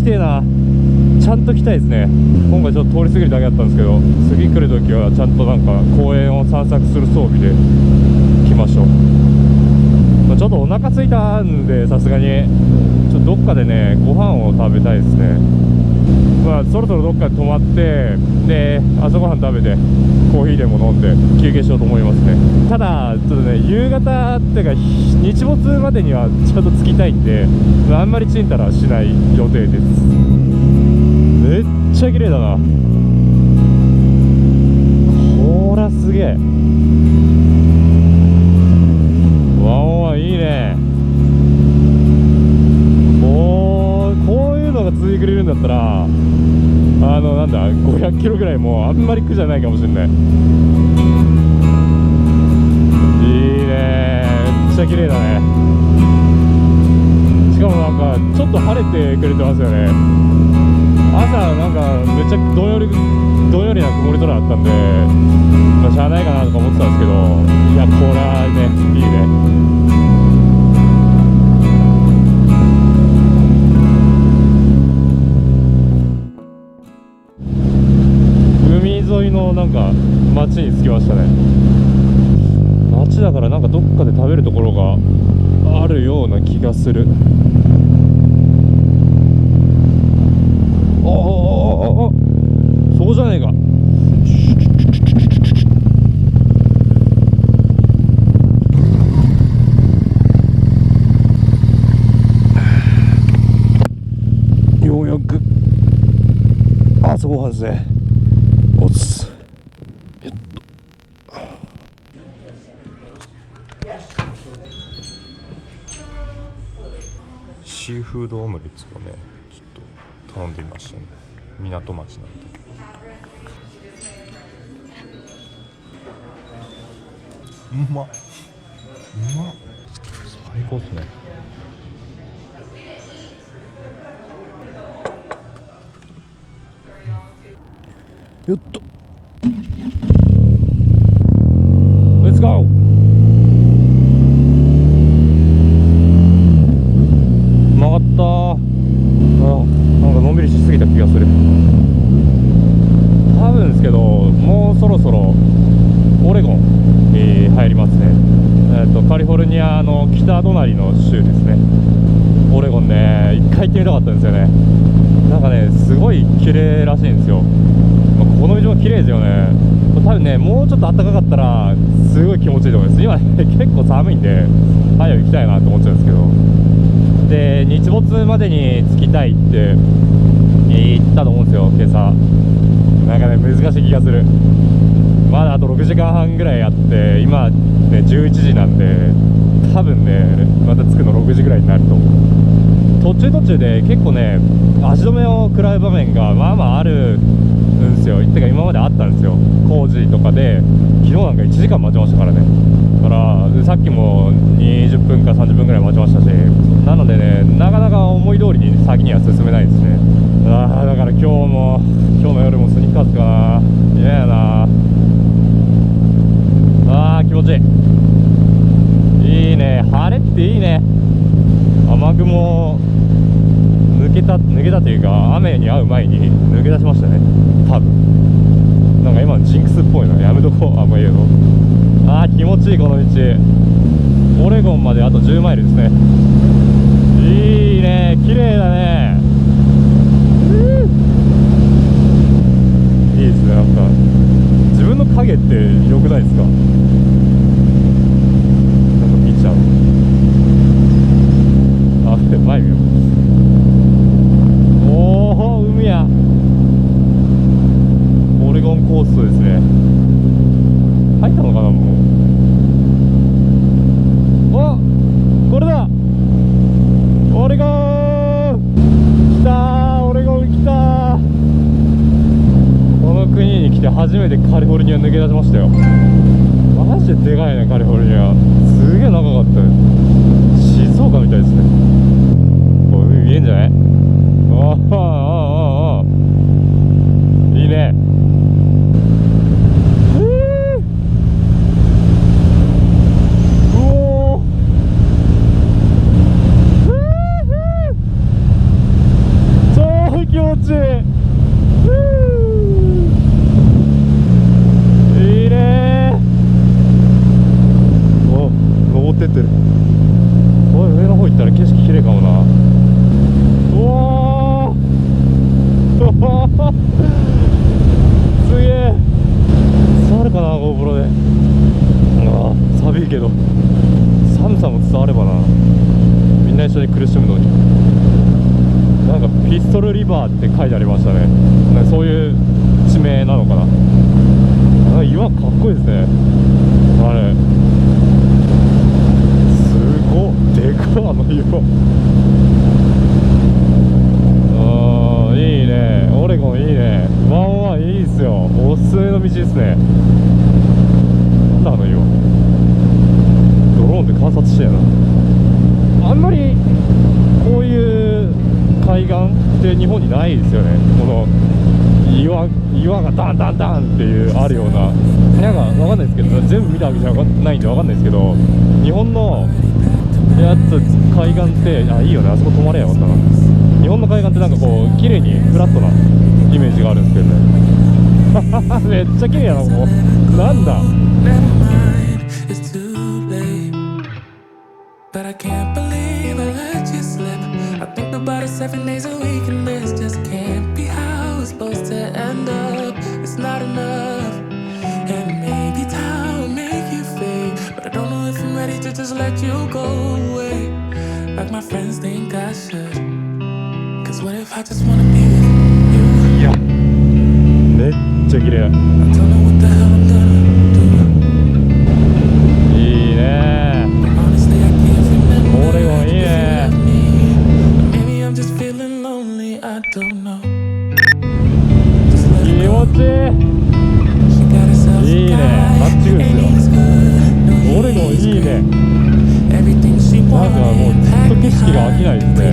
来てえな。ちゃんと来たいですね。今回ちょっと通り過ぎるだけだったんですけど、次来るときはちゃんとなんか公園を散策する装備で来ましょう。ちょっとお腹空いたんで、さすがにちょっとどっかでねご飯を食べたいですね。そろそろどっかで泊まって、で朝ごはん食べてコーヒーでも飲んで休憩しようと思いますね。ただちょっとね、夕方っていうか日没までにはちゃんと着きたいんで、あんまりちんたらしない予定です。めっちゃ綺麗だな。こらすげえ。ワンワンいいね。こういうのが続いてくれるんだったら、なんだ500キロぐらいもあんまり苦じゃないかもしれない。いいね、めっちゃ綺麗だね。しかもなんかちょっと晴れてくれてますよね。朝なんかめっちゃどんよりな曇り空だったんで、しゃあないかなとか思ってたんですけど、いやこれはねいいね。なんか街に着きましたね。街だからなんかどっかで食べるところがあるような気がする。そうじゃねえか。ようやく朝ごはんですね。おつシーフードオムレツをねちょっと頼んでみましたね。港町なんで。うまっ最高っすね。よっとレッツゴー。曲がった。なんかのんびりしすぎた気がする。多分ですけどもうそろそろオレゴンに入りますね。カリフォルニアの北隣の州ですね。オレゴンね一回行ってみたかったんですよね。なんかねすごい綺麗らしいんですよ。この道も綺麗ですよね。多分ねもうちょっと暖かかったらすごい気持ちいいと思います。今、ね、結構寒いんで早く行きたいなと思っちゃうんですけど、で日没までに着きたいって言ったと思うんですよ今朝。なんかね難しい気がする。まだあと6時間半ぐらいあって、今ね11時なんで、多分ねまた着くの6時ぐらいになると思う。途中で結構ね足止めを食らう場面がまあまああるんですよ。てか今まであったんですよ。工事とかで昨日なんか1時間待ちましたからね。だからさっきも20分か30分ぐらい待ちましたし、なのでねなかなか思い通りに先には進めないですね。だから今日の夜もスニーカーズかな。嫌やな。気持ちいい。いいね、晴れっていいね。雨雲抜けたというか雨に遭う前に抜け出しましたね多分。なんか今のジンクスっぽいのやめとこう。もういいよ。気持ちいいこの道。オレゴンまであと10マイルですね。いいね、綺麗だね。いいですね。なんか自分の影って良くないですか。なんか見ちゃう。前見よう。海や。オレゴンコーストですね。入ったのかなもう。これだ。オレゴン来たー。オレゴン来たー。この国に来て初めてカリフォルニア抜け出しましたよ。マジででかいねカリフォルニア。すげえ長かった。静岡みたいですね。海見えんじゃない。いいね。ど、寒さも伝わればな、みんな一緒に苦しむのに。なんかピストルリバーって書いてありましたね。なんかそういう地名なのかな。あ、岩かっこいいですね、あれ。すごっ、でかっ、あの岩。あー、いいね、オレゴンいいね、ワンワンいいっすよ、おすすめの道ですね。なんだあの岩、ドローンで観察してやな。あんまりこういう海岸って日本にないですよね。この岩がダンダンダンっていうあるような、なんかわかんないですけど、全部見たわけじゃないんでわかんないですけど、日本のやつ海岸って、あ、いいよね、あそこ止まれやよかったな。日本の海岸ってなんかこう綺麗にフラットなイメージがあるんですけどね。めっちゃ綺麗やな、ここ。なんだ。But I can't believe I let you slip. I think about it 7 days a week, and this just can't be how it's supposed to end up. It's not enough, and maybe time will make you fade, but I don't know if I'm ready to just let you go away, like my friends think I should. Cause what if I just wanna be with you? いや、めっちゃ綺麗。I don't know what the hell I'm gonna do. いいね、 Honestly, I can't remember オレゴンいい if you ね。 love me. Maybe I'm just feeling lonely, I don't know. Just let 気 it go. 持ちい She got herself い。いい a ね、バ guy, ッチグで and すよ。 he's good. No, オレゴンいい he's ね。 good. Everything she なんかもう wanted, ずっと packed 景色が飽きないですね。